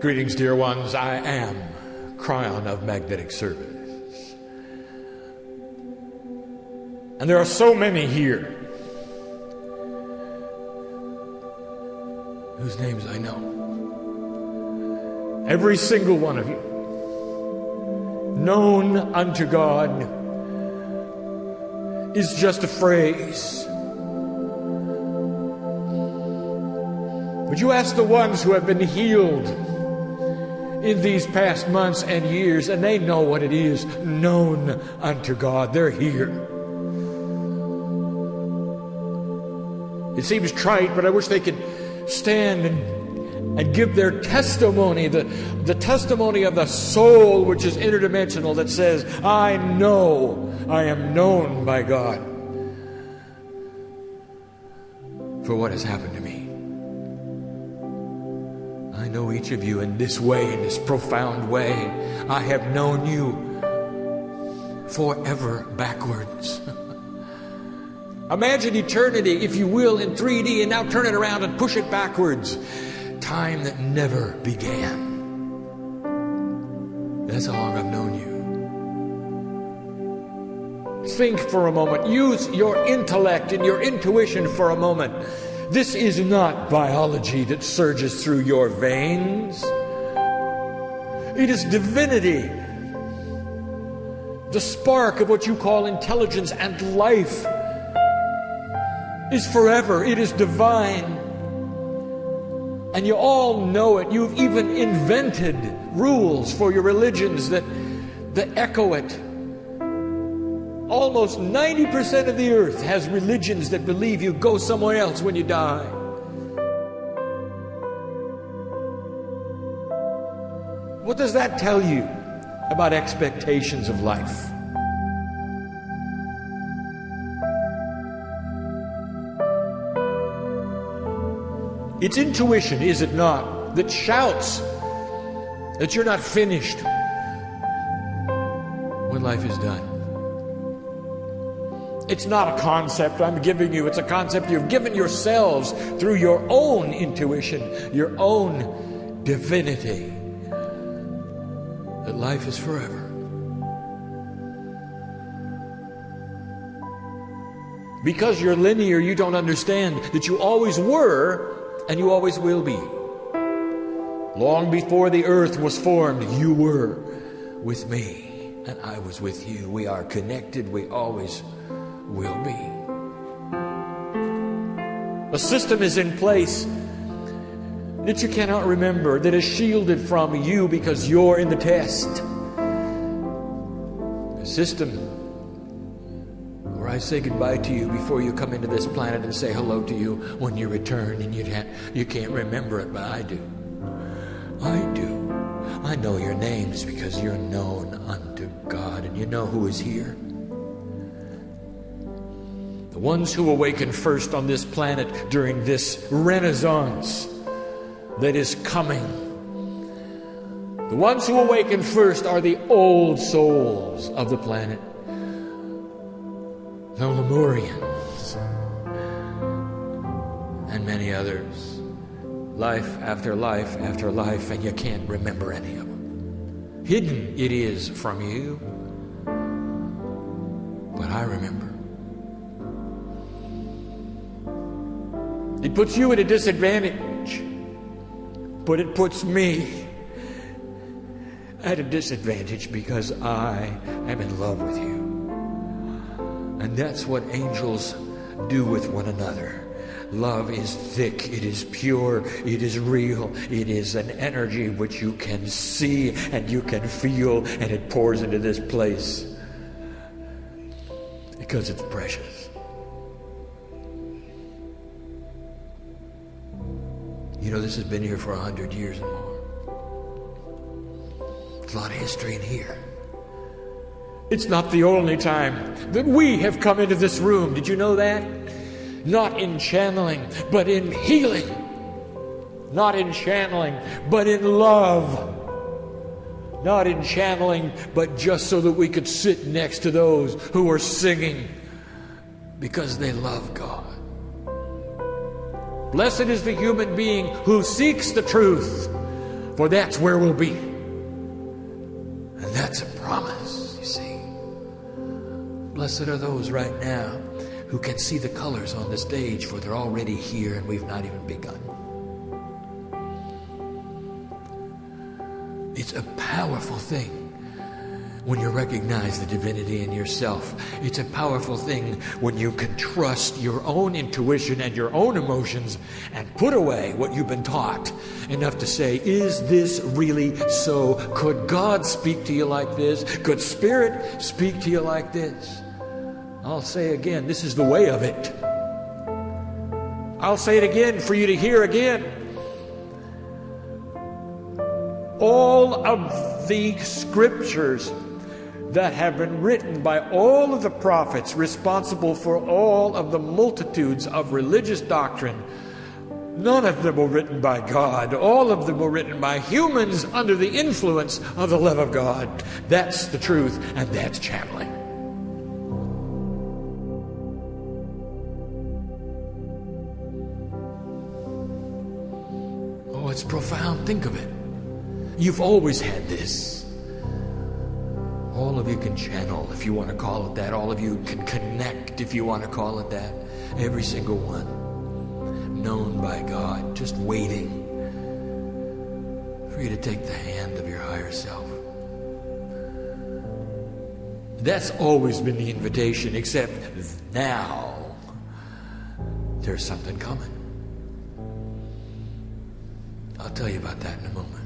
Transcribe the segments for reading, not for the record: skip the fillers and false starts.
Greetings, dear ones. I am Kryon of Magnetic Service. And there are so many here whose names I know. Every single one of you, known unto God, is just a phrase. But you ask the ones who have been healed in these past months and years, and they know what it is, known unto God. They're here. It seems trite, but I wish they could stand and give their testimony, the testimony of the soul, which is interdimensional, that says, I know I am known by God for what has happened to me. I know each of you in this way, in this profound way. I have known you forever backwards. Imagine eternity, if you will, in 3D, and now turn it around and push it backwards. Time that never began. That's how long I've known you. Think for a moment. Use your intellect and your intuition for a moment. This is not biology that surges through your veins. It is divinity. The spark of what you call intelligence and life is forever. It is divine. And you all know it. You've even invented rules for your religions that echo it. Almost 90% of the earth has religions that believe you go somewhere else when you die. What does that tell you about expectations of life? It's intuition, is it not, that shouts that you're not finished when life is done. It's not a concept I'm giving you. It's a concept you've given yourselves through your own intuition, your own divinity, that life is forever. Because you're linear, you don't understand that you always were and you always will be. Long before the earth was formed, you were with me and I was with you. We are connected. We always will be. A system is in place that you cannot remember, that is shielded from you because you're in the test. A system where I say goodbye to you before you come into this planet and say hello to you when you return, and you can't remember it, but I do. I do. I know your names because you're known unto God, and you know who is here. The ones who awaken first on this planet during this renaissance that is coming. The ones who awaken first are the old souls of the planet. The Lemurians and many others. Life after life after life, and you can't remember any of them. Hidden it is from you, but I remember. It puts you at a disadvantage, but it puts me at a disadvantage because I am in love with you. And that's what angels do with one another. Love is thick, it is pure, it is real, it is an energy which you can see and you can feel, and it pours into this place because it's precious. You know, this has been here for 100 years and more. There's a lot of history in here. It's not the only time that we have come into this room. Did you know that? Not in channeling, but in healing. Not in channeling, but in love. Not in channeling, but just so that we could sit next to those who are singing because they love God. Blessed is the human being who seeks the truth, For that's where we'll be. And that's a promise, you see. Blessed are those right now who can see the colors on the stage, for they're already here and we've not even begun. It's a powerful thing when you recognize the divinity in yourself. It's a powerful thing when you can trust your own intuition and your own emotions and put away what you've been taught enough to say, is this really so? Could God speak to you like this? Could Spirit speak to you like this? I'll say again, this is the way of it. I'll say it again for you to hear again. All of the scriptures that have been written by all of the prophets responsible for all of the multitudes of religious doctrine, none of them were written by God. All of them were written by humans under the influence of the love of God. That's the truth, and that's channeling. Oh, it's profound. Think of it. You've always had this. All of you can channel, if you want to call it that. All of you can connect, if you want to call it that. Every single one. Known by God, just waiting for you to take the hand of your higher self. That's always been the invitation, except now there's something coming. I'll tell you about that in a moment.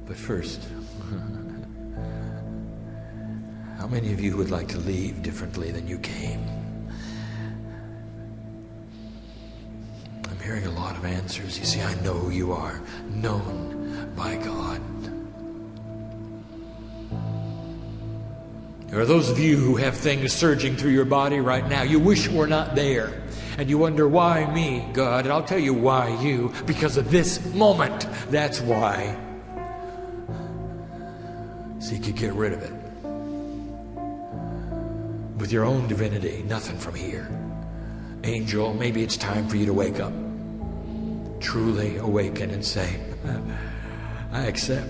But first, how many of you would like to leave differently than you came? I'm hearing a lot of answers. You see, I know who you are, known by God. There are those of you who have things surging through your body right now. You wish were not there. And you wonder, why me, God? And I'll tell you why you. Because of this moment. That's why. So you could get rid of it. With your own divinity, nothing from here. Angel, maybe it's time for you to wake up. Truly awaken and say, I accept.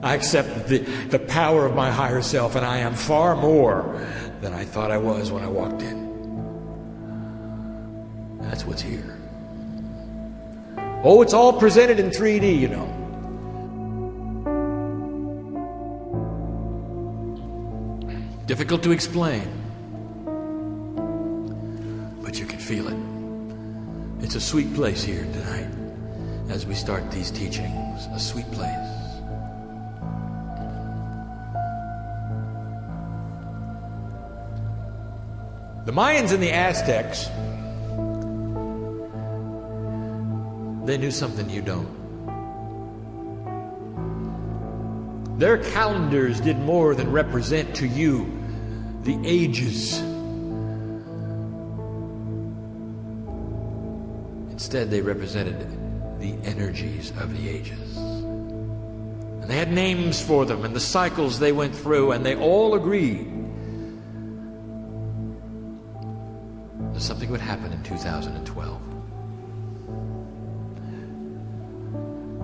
I accept the power of my higher self, and I am far more than I thought I was when I walked in. That's what's here. Oh, it's all presented in 3D, you know. Difficult to explain, but you can feel it. It's a sweet place here tonight as we start these teachings. A sweet place. The Mayans and the Aztecs, they knew something you don't. Their calendars did more than represent to you the ages. Instead, they represented the energies of the ages. And they had names for them and the cycles they went through, and they all agreed that something would happen in 2012.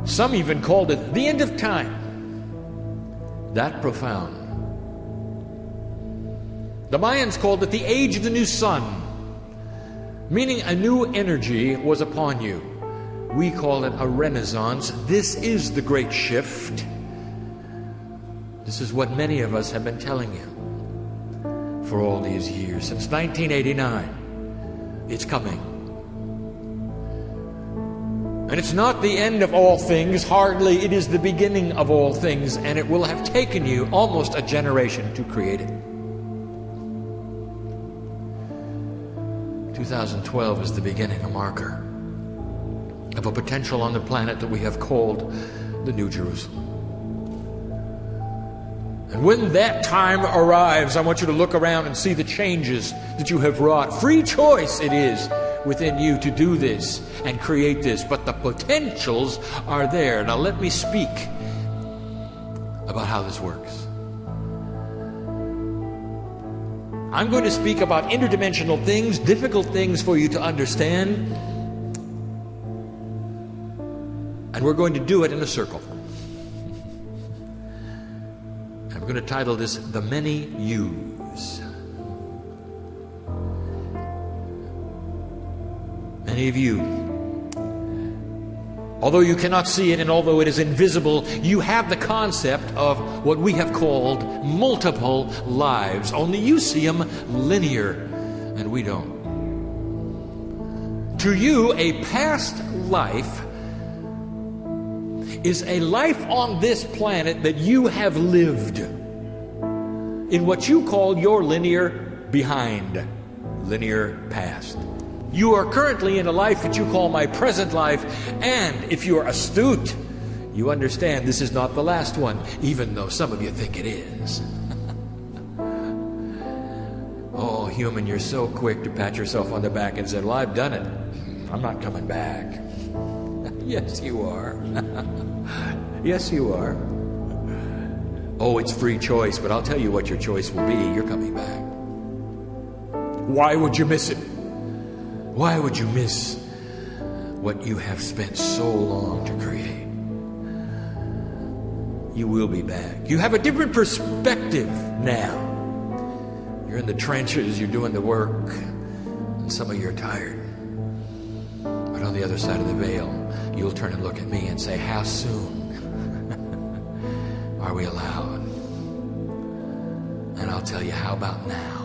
Some even called it the end of time. That profound. The Mayans called it the age of the new sun, meaning a new energy was upon you. We call it a renaissance. This is the great shift. This is what many of us have been telling you for all these years, since 1989. It's coming. And it's not the end of all things, hardly. It is the beginning of all things, and it will have taken you almost a generation to create it. 2012 is the beginning, a marker of a potential on the planet that we have called the New Jerusalem. And when that time arrives, I want you to look around and see the changes that you have wrought. Free choice it is within you to do this and create this, but the potentials are there. Now let me speak about how this works. I'm going to speak about interdimensional things, difficult things for you to understand. And we're going to do it in a circle. I'm going to title this, The Many Yous. Many of you, although you cannot see it and although it is invisible, you have the concept of what we have called multiple lives. Only you see them linear, and we don't. To you, a past life is a life on this planet that you have lived in what you call your linear behind, linear past. You are currently in a life that you call my present life, and if you are astute, you understand this is not the last one, even though some of you think it is. Oh, human, you're so quick to pat yourself on the back and say, well, I've done it. I'm not coming back. Yes, you are. Yes, you are. Oh, it's free choice, but I'll tell you what your choice will be. You're coming back. Why would you miss it? Why would you miss what you have spent so long to create? You will be back. You have a different perspective now. You're in the trenches, you're doing the work, and some of you are tired. But on the other side of the veil, you'll turn and look at me and say, how soon are we allowed? And I'll tell you, how about now?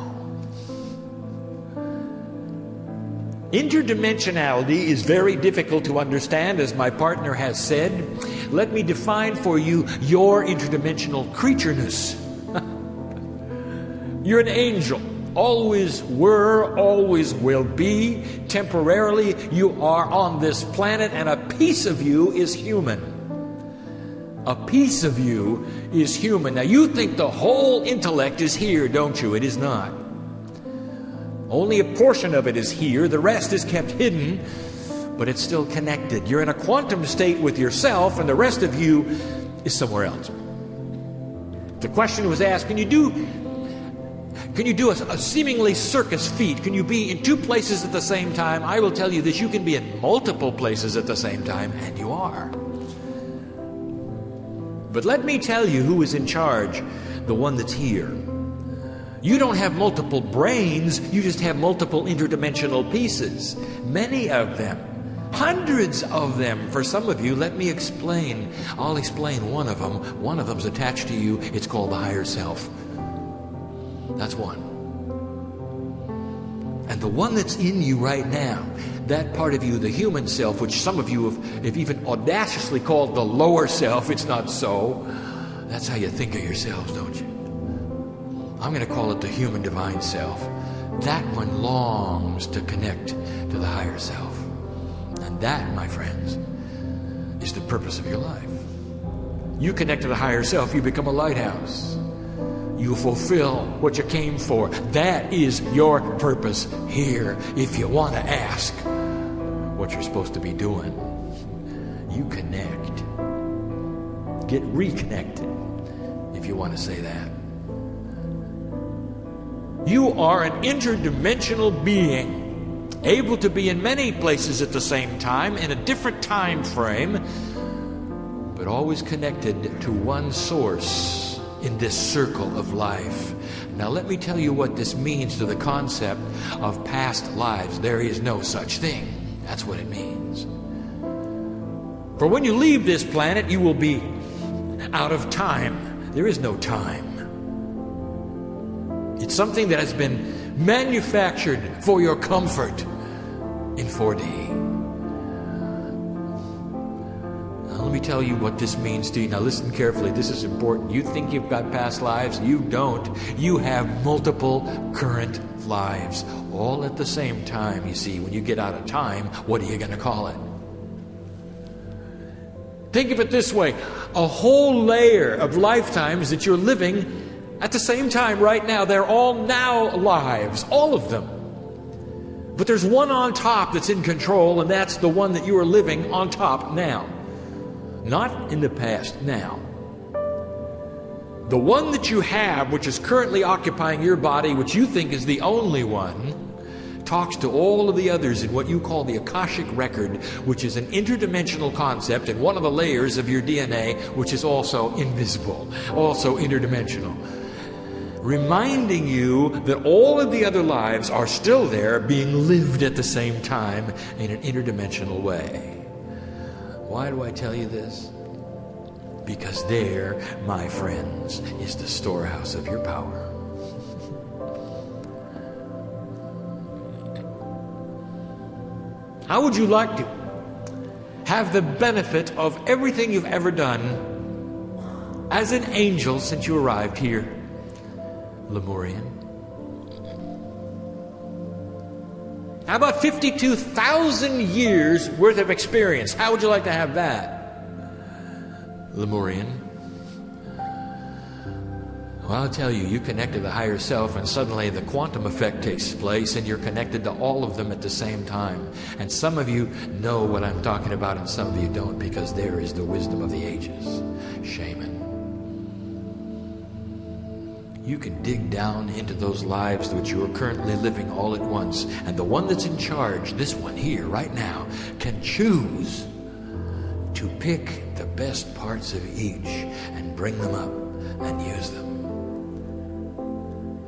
Interdimensionality is very difficult to understand, as my partner has said. Let me define for you your interdimensional creatureness. You're an angel. Always were, always will be. Temporarily, you are on this planet, and a piece of you is human. A piece of you is human. Now, you think the whole intellect is here, don't you? It is not. Only a portion of it is here. The rest is kept hidden, but it's still connected. You're in a quantum state with yourself, and the rest of you is somewhere else. The question was asked, can you do a seemingly circus feat? Can you be in two places at the same time? I will tell you this, you can be in multiple places at the same time, and you are. But let me tell you who is in charge, the one that's here. You don't have multiple brains, you just have multiple interdimensional pieces. Many of them, hundreds of them. For some of you, let me explain. I'll explain one of them. One of them's attached to you. It's called the higher self. That's one. And the one that's in you right now, that part of you, the human self, which some of you have even audaciously called the lower self, it's not so. That's how you think of yourselves, don't you? I'm going to call it the human divine self. That one longs to connect to the higher self. And that, my friends, is the purpose of your life. You connect to the higher self, you become a lighthouse. You fulfill what you came for. That is your purpose here. If you want to ask what you're supposed to be doing, you connect. Get reconnected, if you want to say that. You are an interdimensional being, able to be in many places at the same time, in a different time frame, but always connected to one source in this circle of life. Now let me tell you what this means to the concept of past lives. There is no such thing. That's what it means. For when you leave this planet, you will be out of time. There is no time. It's something that has been manufactured for your comfort in 4D. Now, let me tell you what this means to you. Now listen carefully. This is important. You think you've got past lives. You don't. You have multiple current lives, all at the same time. You see, when you get out of time, what are you going to call it? Think of it this way. A whole layer of lifetimes that you're living at the same time right now. They're all now lives, all of them. But there's one on top that's in control, and that's the one that you are living on top now. Not in the past, now. The one that you have, which is currently occupying your body, which you think is the only one, talks to all of the others in what you call the Akashic record, which is an interdimensional concept and one of the layers of your DNA, which is also invisible, also interdimensional. Reminding you that all of the other lives are still there, being lived at the same time in an interdimensional way. Why do I tell you this? Because there, my friends, is the storehouse of your power. How would you like to have the benefit of everything you've ever done as an angel since you arrived here, Lemurian? How about 52,000 years worth of experience? How would you like to have that, Lemurian? Well, I'll tell you, you connect to the higher self and suddenly the quantum effect takes place and you're connected to all of them at the same time. And some of you know what I'm talking about and some of you don't, because there is the wisdom of the ages. Shaman. You can dig down into those lives which you are currently living all at once. And the one that's in charge, this one here, right now, can choose to pick the best parts of each and bring them up and use them.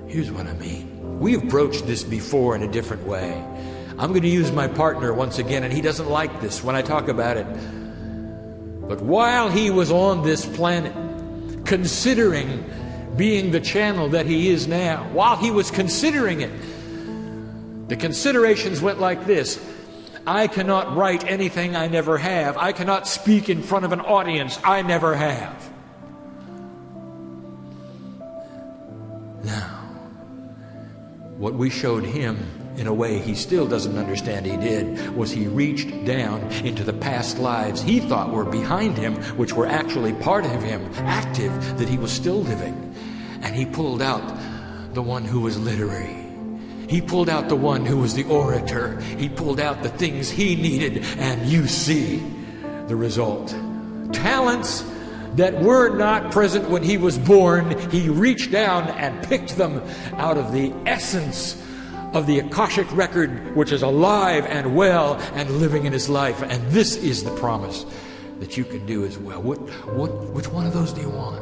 Here's what I mean. We have broached this before in a different way. I'm going to use my partner once again, and he doesn't like this when I talk about it. But while he was on this planet, considering being the channel that he is now, while he was considering it, the considerations went like this. I cannot write anything I never have. I cannot speak in front of an audience I never have. Now, what we showed him, in a way he still doesn't understand he did, was he reached down into the past lives he thought were behind him, which were actually part of him, active, that he was still living. And he pulled out the one who was literary. He pulled out the one who was the orator. He pulled out the things he needed, and you see the result. Talents that were not present when he was born, he reached down and picked them out of the essence of the Akashic record, which is alive and well and living in his life. And this is the promise that you can do as well. Which one of those do you want?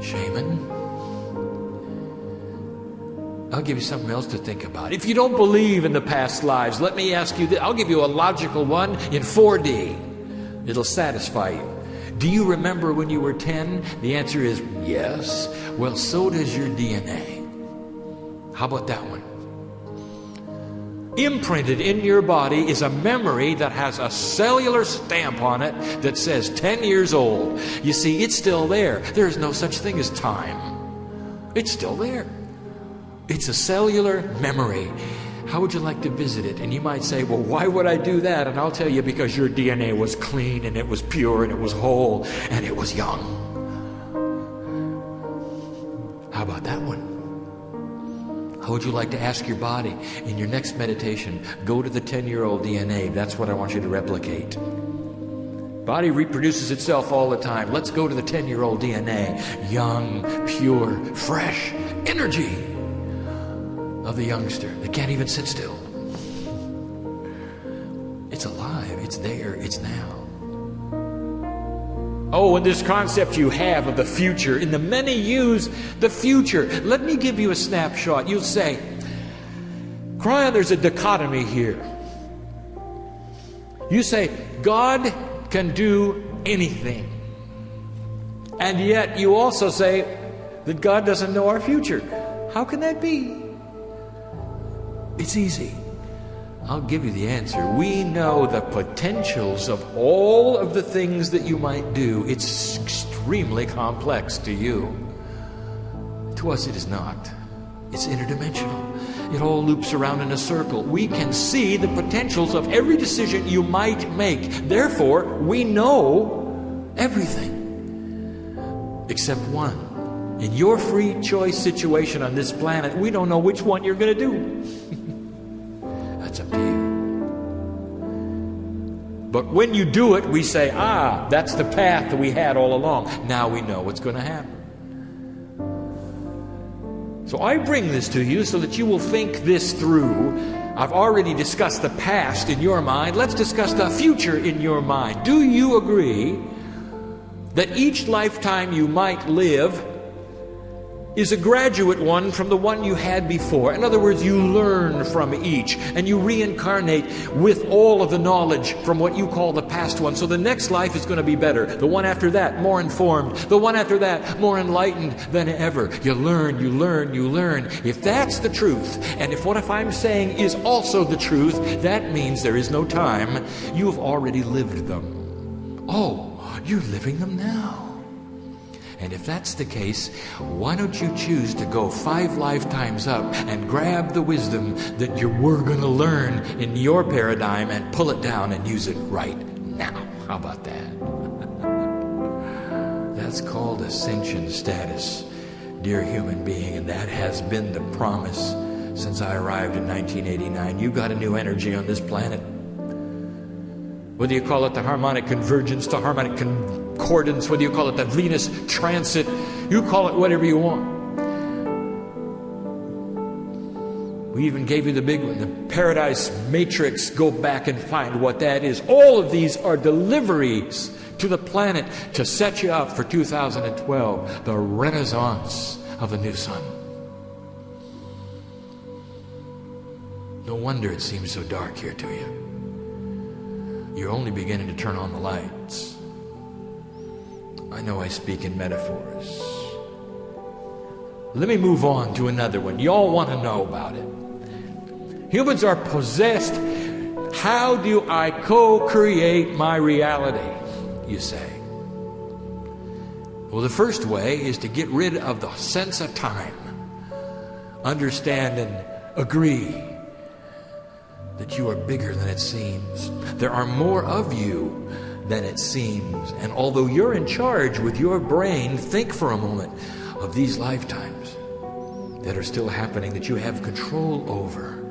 Shaman? I'll give you something else to think about. If you don't believe in the past lives, let me ask you this. I'll give you a logical one in 4D. It'll satisfy you. Do you remember when you were 10? The answer is yes. Well, so does your DNA. How about that one? Imprinted in your body is a memory that has a cellular stamp on it that says 10 years old. You see, it's still there. There's no such thing as time. It's still there. It's a cellular memory. How would you like to visit it? And you might say, well, why would I do that? And I'll tell you, because your DNA was clean and it was pure and it was whole and it was young. How about that one? How would you like to ask your body in your next meditation, go to the 10-year-old DNA. That's what I want you to replicate. Body reproduces itself all the time. Let's go to the 10-year-old DNA. Young, pure, fresh energy of the youngster that can't even sit still. It's alive. It's there. It's now. Oh, and this concept you have of the future, and the many use the future. Let me give you a snapshot. You'll say, Kryon, there's a dichotomy here. You say, God can do anything. And yet you also say that God doesn't know our future. How can that be? It's easy. I'll give you the answer. We know the potentials of all of the things that you might do. It's extremely complex to you. To us, it is not. It's interdimensional. It all loops around in a circle. We can see the potentials of every decision you might make. Therefore, we know everything except one. In your free choice situation on this planet, we don't know which one you're going to do. That's up to you. But when you do it, we say, that's the path that we had all along. Now we know what's going to happen. So I bring this to you so that you will think this through. I've already discussed the past in your mind. Let's discuss the future in your mind. Do you agree that each lifetime you might live is a graduate one from the one you had before? In other words, you learn from each and you reincarnate with all of the knowledge from what you call the past one. So the next life is going to be better. The one after that, more informed. The one after that, more enlightened than ever. You learn, you learn, you learn. If that's the truth, and if what I'm saying is also the truth, that means there is no time. You have already lived them. Oh, you're living them now. And if that's the case, why don't you choose to go 5 lifetimes up and grab the wisdom that you were going to learn in your paradigm and pull it down and use it right now? How about that? That's called ascension status, dear human being, and that has been the promise since I arrived in 1989. You got a new energy on this planet. Whether you call it the harmonic convergence, the harmonic concordance, whether you call it the Venus transit, you call it whatever you want. We even gave you the big one, the Paradise Matrix. Go back and find what that is. All of these are deliveries to the planet to set you up for 2012, the renaissance of the new sun. No wonder it seems so dark here to you. You're only beginning to turn on the lights. I know I speak in metaphors. Let me move on to another one. You all want to know about it. Humans are possessed. How do I co-create my reality, you say? Well, the first way is to get rid of the sense of time. Understand and agree that you are bigger than it seems. There are more of you than it seems. And although you're in charge with your brain, think for a moment of these lifetimes that are still happening that you have control over.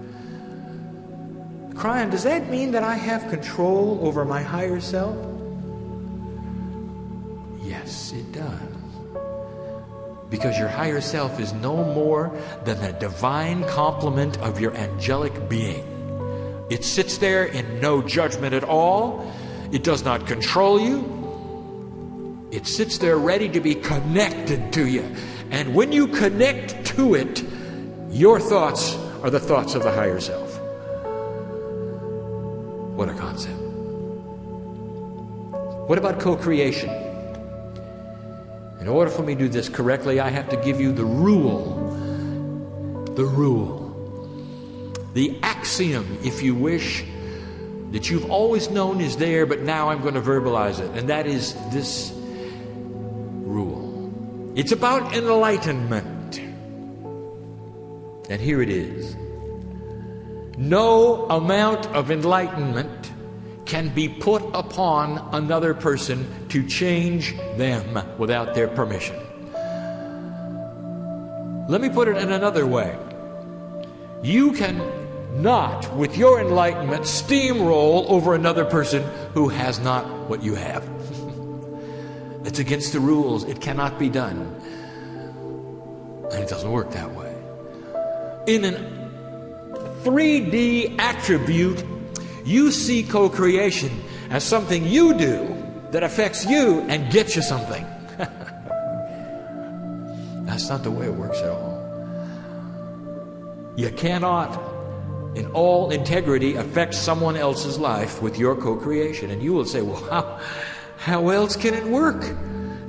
Kryon, does that mean that I have control over my higher self? Yes, it does. Because your higher self is no more than the divine complement of your angelic being. It sits there in no judgment at all. It does not control you. It sits there ready to be connected to you. And when you connect to it, your thoughts are the thoughts of the higher self. What a concept. What about co-creation? In order for me to do this correctly, I have to give you the rule. The rule. The axiom, if you wish, that you've always known is there, but now I'm going to verbalize it. And that is this rule. It's about enlightenment. And here it is. No amount of enlightenment can be put upon another person to change them without their permission. Let me put it in another way. You can not, with your enlightenment, steamroll over another person who has not what you have. It's against the rules. It cannot be done. And it doesn't work that way. In an 3D attribute, you see co-creation as something you do that affects you and gets you something. That's not the way it works at all. You cannot, in all integrity, affect someone else's life with your co-creation. And you will say, well, how else can it work?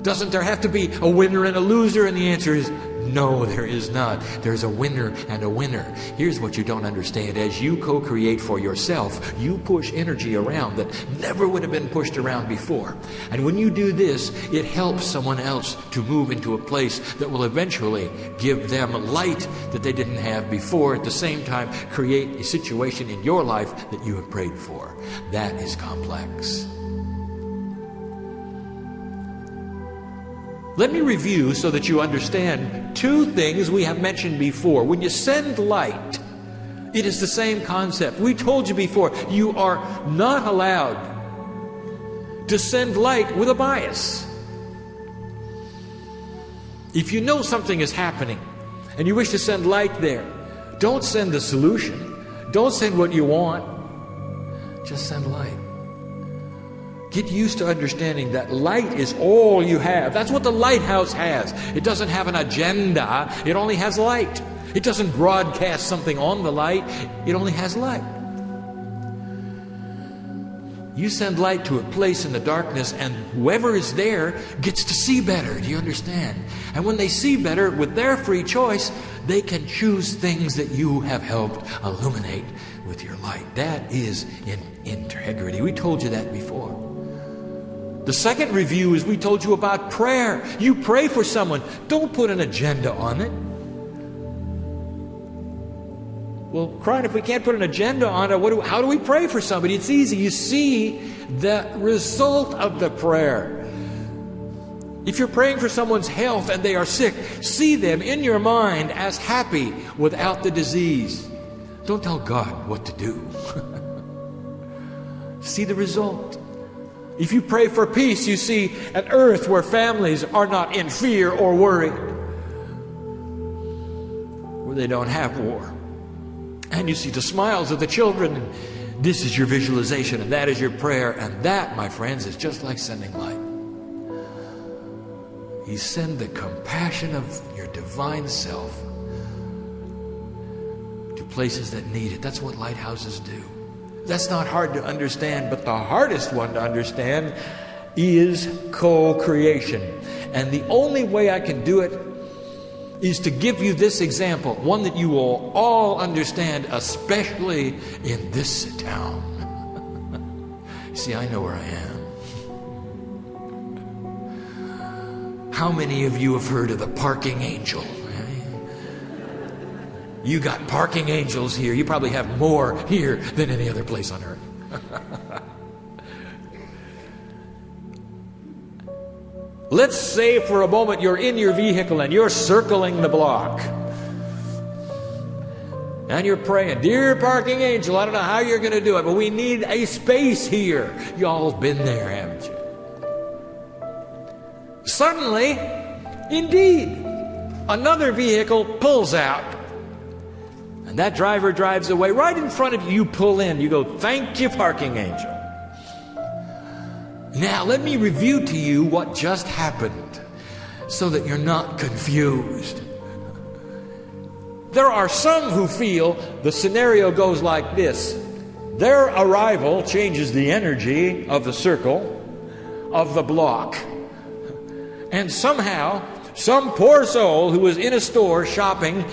Doesn't there have to be a winner and a loser? And the answer is, no, there is not. There's a winner and a winner. Here's what you don't understand. As you co-create for yourself, you push energy around that never would have been pushed around before. And when you do this, it helps someone else to move into a place that will eventually give them light that they didn't have before. At the same time, create a situation in your life that you have prayed for. That is complex. Let me review so that you understand 2 things we have mentioned before. When you send light, it is the same concept. We told you before, you are not allowed to send light with a bias. If you know something is happening and you wish to send light there, don't send the solution. Don't send what you want. Just send light. Get used to understanding that light is all you have. That's what the lighthouse has. It doesn't have an agenda. It only has light. It doesn't broadcast something on the light. It only has light. You send light to a place in the darkness, and whoever is there gets to see better. Do you understand? And when they see better, with their free choice, they can choose things that you have helped illuminate with your light. That is in integrity. We told you that before. The second review is we told you about prayer. You pray for someone. Don't put an agenda on it. Well, Kryon, if we can't put an agenda on it, how do we pray for somebody? It's easy. You see the result of the prayer. If you're praying for someone's health and they are sick, see them in your mind as happy without the disease. Don't tell God what to do. See the result. If you pray for peace, you see an earth where families are not in fear or worry, where they don't have war. And you see the smiles of the children. And this is your visualization, and that is your prayer. And that, my friends, is just like sending light. You send the compassion of your divine self to places that need it. That's what lighthouses do. That's not hard to understand, but the hardest one to understand is co-creation. And the only way I can do it is to give you this example, one that you will all understand, especially in this town. See, I know where I am. How many of you have heard of the parking angel? You got parking angels here. You probably have more here than any other place on earth. Let's say for a moment you're in your vehicle and you're circling the block. And you're praying, dear parking angel, I don't know how you're going to do it, but we need a space here. Y'all been there, haven't you? Suddenly, indeed, another vehicle pulls out. And that driver drives away. Right in front of you, you pull in. You go, thank you, parking angel. Now, let me review to you what just happened so that you're not confused. There are some who feel the scenario goes like this. Their arrival changes the energy of the circle, of the block. And somehow, some poor soul who was in a store shopping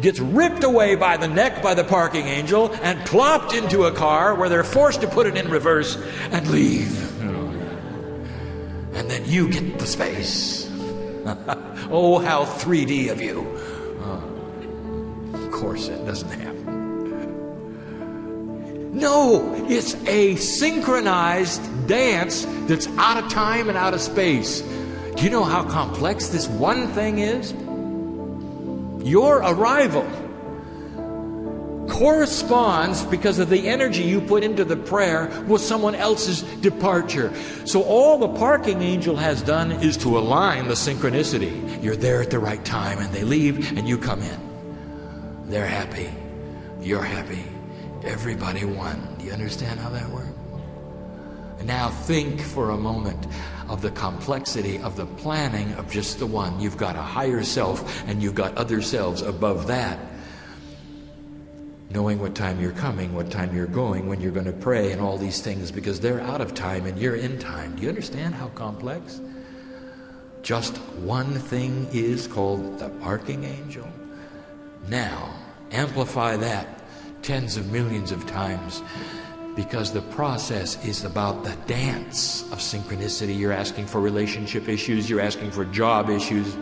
gets ripped away by the neck by the parking angel and plopped into a car where they're forced to put it in reverse and leave. And then you get the space. Oh, how 3D of you. Of course, it doesn't happen. No, it's a synchronized dance that's out of time and out of space. Do you know how complex this one thing is? Your arrival corresponds, because of the energy you put into the prayer, with someone else's departure. So all the parking angel has done is to align the synchronicity. You're there at the right time, and they leave, and you come in. They're happy. You're happy. Everybody won. Do you understand how that works? Now think for a moment of the complexity of the planning of just the one. You've got a higher self, and you've got other selves above that. Knowing what time you're coming, what time you're going, when you're going to pray, and all these things, because they're out of time and you're in time. Do you understand how complex? Just one thing is called the parking angel. Now, amplify that tens of millions of times, because the process is about the dance of synchronicity. You're asking for relationship issues. You're asking for job issues.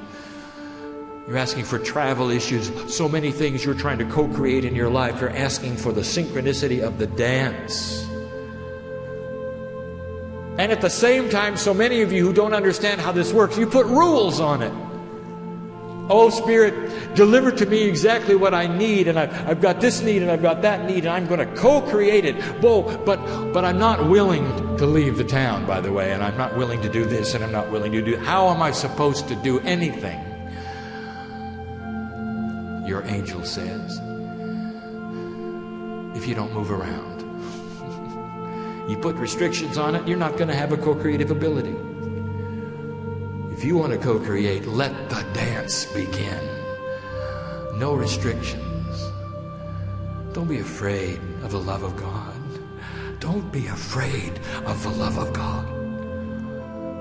You're asking for travel issues. So many things you're trying to co-create in your life. You're asking for the synchronicity of the dance. And at the same time, so many of you who don't understand how this works, you put rules on it. Oh, Spirit, deliver to me exactly what I need, and I've got this need and I've got that need, and I'm going to co-create it. Whoa, but I'm not willing to leave the town, by the way, and I'm not willing to do this, and I'm not willing to do... How am I supposed to do anything? Your angel says, if you don't move around, you put restrictions on it, you're not going to have a co-creative ability. If you want to co-create, let the dance begin. No restrictions. Don't be afraid of the love of God. Don't be afraid of the love of God.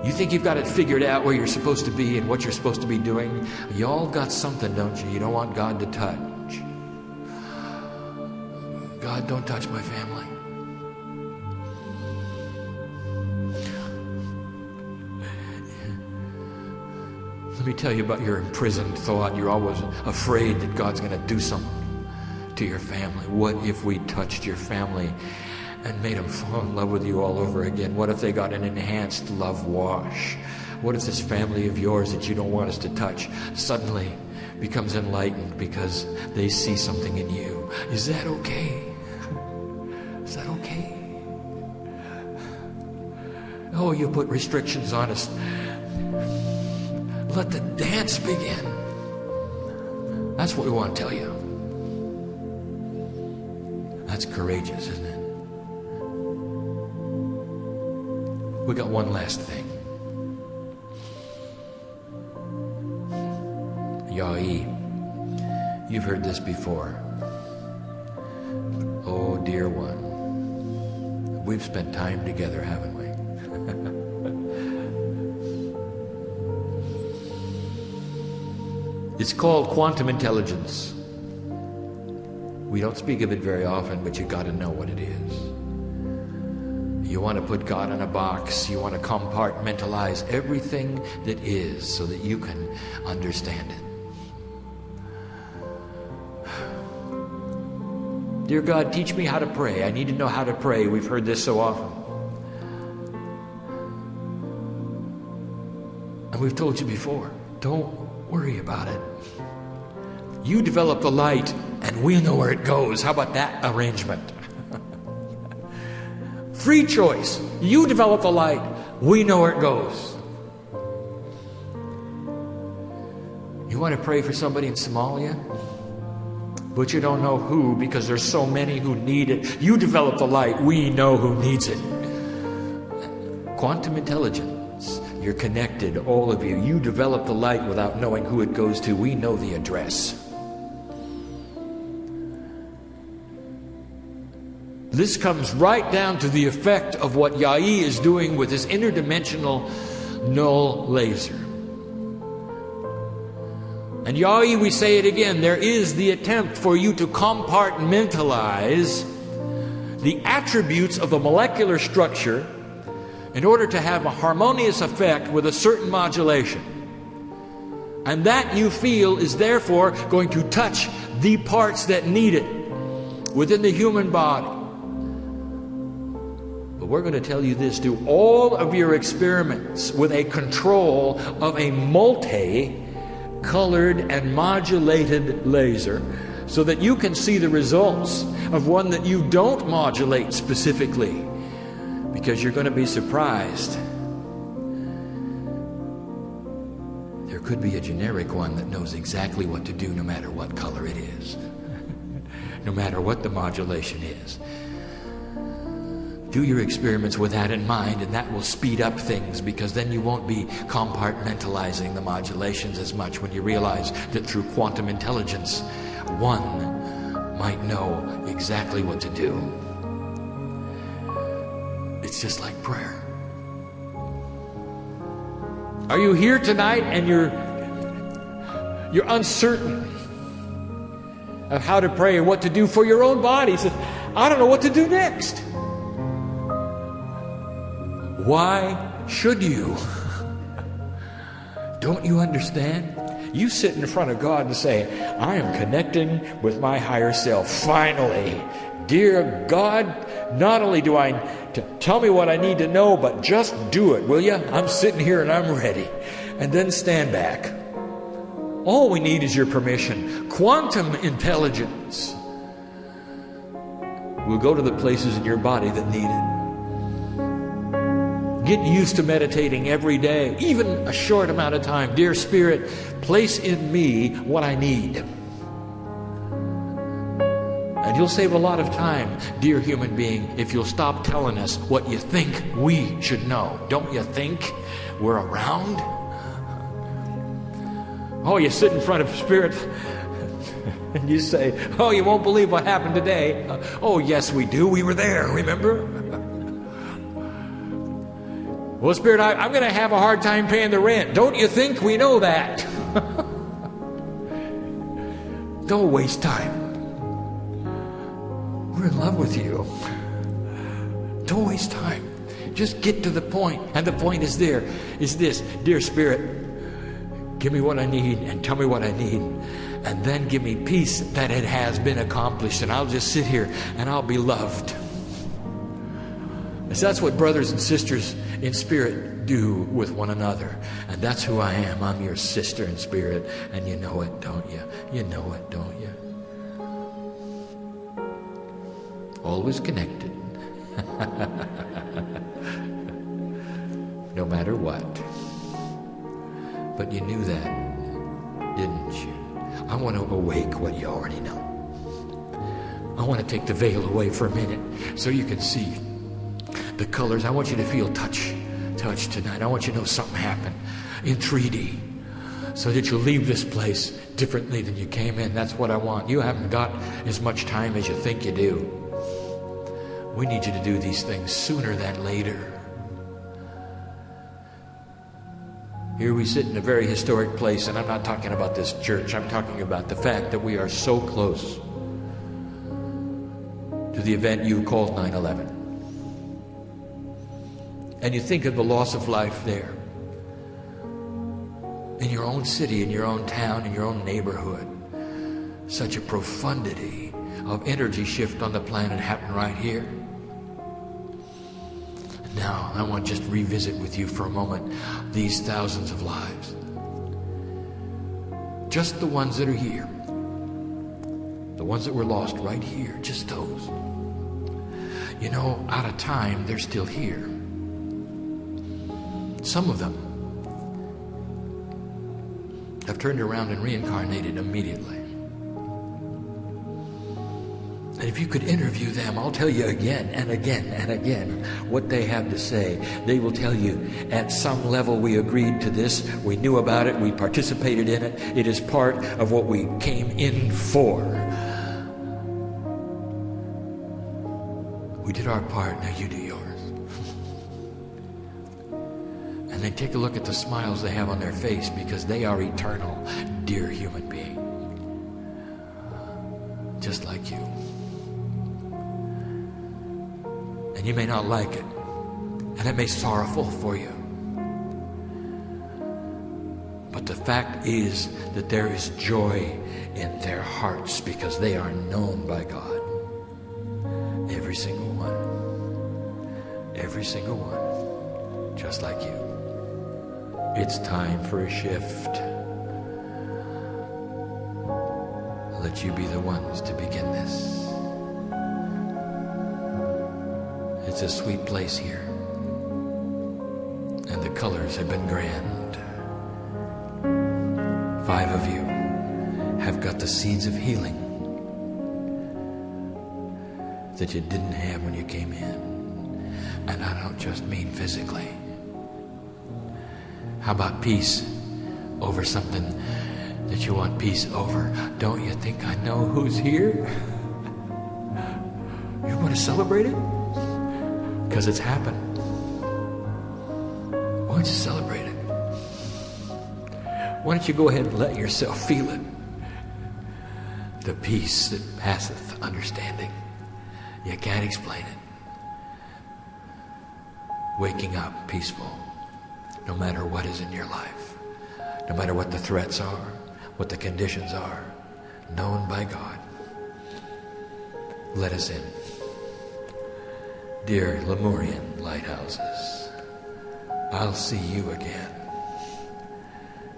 You think you've got it figured out where you're supposed to be and what you're supposed to be doing? You all got something, don't you? You don't want God to touch. God, don't touch my family. Let me tell you about your imprisoned thought. You're always afraid that God's going to do something to your family. What if we touched your family and made them fall in love with you all over again? What if they got an enhanced love wash? What if this family of yours that you don't want us to touch suddenly becomes enlightened because they see something in you? Is that okay? Is that okay? Oh, you put restrictions on us. Let the dance begin. That's what we want to tell you. That's courageous, isn't it? We got one last thing. Yahweh. You've heard this before. Oh, dear one. We've spent time together, haven't we? It's called quantum intelligence. We don't speak of it very often, but you got to know what it is. You want to put God in a box. You want to compartmentalize everything that is so that you can understand it. Dear God, teach me how to pray. I need to know how to pray. We've heard this so often. And we've told you before, don't worry about it. You develop the light and we know where it goes. How about that arrangement? Free choice. You develop the light. We know where it goes. You want to pray for somebody in Somalia? But you don't know who because there's so many who need it. You develop the light. We know who needs it. Quantum intelligence. You're connected, all of you. You develop the light without knowing who it goes to. We know the address. This comes right down to the effect of what Yahweh is doing with his interdimensional null laser. And Yahweh, we say it again, there is the attempt for you to compartmentalize the attributes of the molecular structure in order to have a harmonious effect with a certain modulation. And that you feel is therefore going to touch the parts that need it within the human body. But we're going to tell you this: do all of your experiments with a control of a multi-colored and modulated laser so that you can see the results of one that you don't modulate specifically, because you're going to be surprised. There could be a generic one that knows exactly what to do no matter what color it is, no matter what the modulation is. Do your experiments with that in mind, and that will speed up things, because then you won't be compartmentalizing the modulations as much when you realize that through quantum intelligence, one might know exactly what to do. It's just like prayer. Are you here tonight and you're uncertain of how to pray or what to do for your own body? Says, I don't know what to do next. Why should you? Don't you understand? You sit in front of God and say, I am connecting with my higher self. Finally, dear God, not only do I tell me what I need to know, but just do it, will you? I'm sitting here and I'm ready. And then stand back. All we need is your permission. Quantum intelligence will go to the places in your body that need it. Get used to meditating every day, even a short amount of time. Dear Spirit, place in me what I need. And you'll save a lot of time, dear human being, if you'll stop telling us what you think we should know. Don't you think we're around? Oh, you sit in front of Spirit and you say, oh, you won't believe what happened today. Oh, yes, we do. We were there, remember? Well, Spirit, I'm going to have a hard time paying the rent. Don't you think we know that? Don't waste time. We're in love with you. Don't waste time. Just get to the point. And the point is this. Dear Spirit, give me what I need and tell me what I need. And then give me peace that it has been accomplished. And I'll just sit here and I'll be loved. That's what brothers and sisters in spirit do with one another. And that's who I am. I'm your sister in spirit. And you know it, don't you? You know it, don't you? Always connected. No matter what. But you knew that, didn't you? I want to awake what you already know. I want to take the veil away for a minute so you can see the colors. I want you to feel touch tonight. I want you to know something happened in 3D so that you'll leave this place differently than you came in. That's what I want. You haven't got as much time as you think you do. We need you to do these things sooner than later. Here we sit in a very historic place, and I'm not talking about this church. I'm talking about the fact that we are so close to the event you called 9/11. And you think of the loss of life there. In your own city, in your own town, in your own neighborhood. Such a profundity of energy shift on the planet happened right here. Now, I want to just revisit with you for a moment these thousands of lives. Just the ones that are here. The ones that were lost right here. Just those. You know, out of time, they're still here. Some of them have turned around and reincarnated immediately. And if you could interview them, I'll tell you again and again and again what they have to say. They will tell you, at some level we agreed to this, we knew about it, we participated in it, it is part of what we came in for. We did our part, now you do yours. And then take a look at the smiles they have on their face because they are eternal, dear human being. Just like you. And you may not like it. And it may be sorrowful for you. But the fact is that there is joy in their hearts because they are known by God. Every single one. Every single one. Just like you. It's time for a shift. Let you be the ones to begin this. It's a sweet place here. And the colors have been grand. 5 of you have got the seeds of healing that you didn't have when you came in. And I don't just mean physically. How about peace over something that you want peace over? Don't you think I know who's here? You want to celebrate it? Because it's happened. Why don't you celebrate it? Why don't you go ahead and let yourself feel it? The peace that passeth understanding. You can't explain it. Waking up peaceful. No matter what is in your life. No matter what the threats are. What the conditions are. Known by God. Let us in. Dear Lemurian lighthouses, I'll see you again.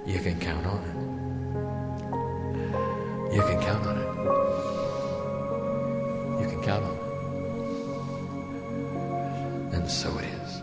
You can count on it. You can count on it. You can count on it. And so it is.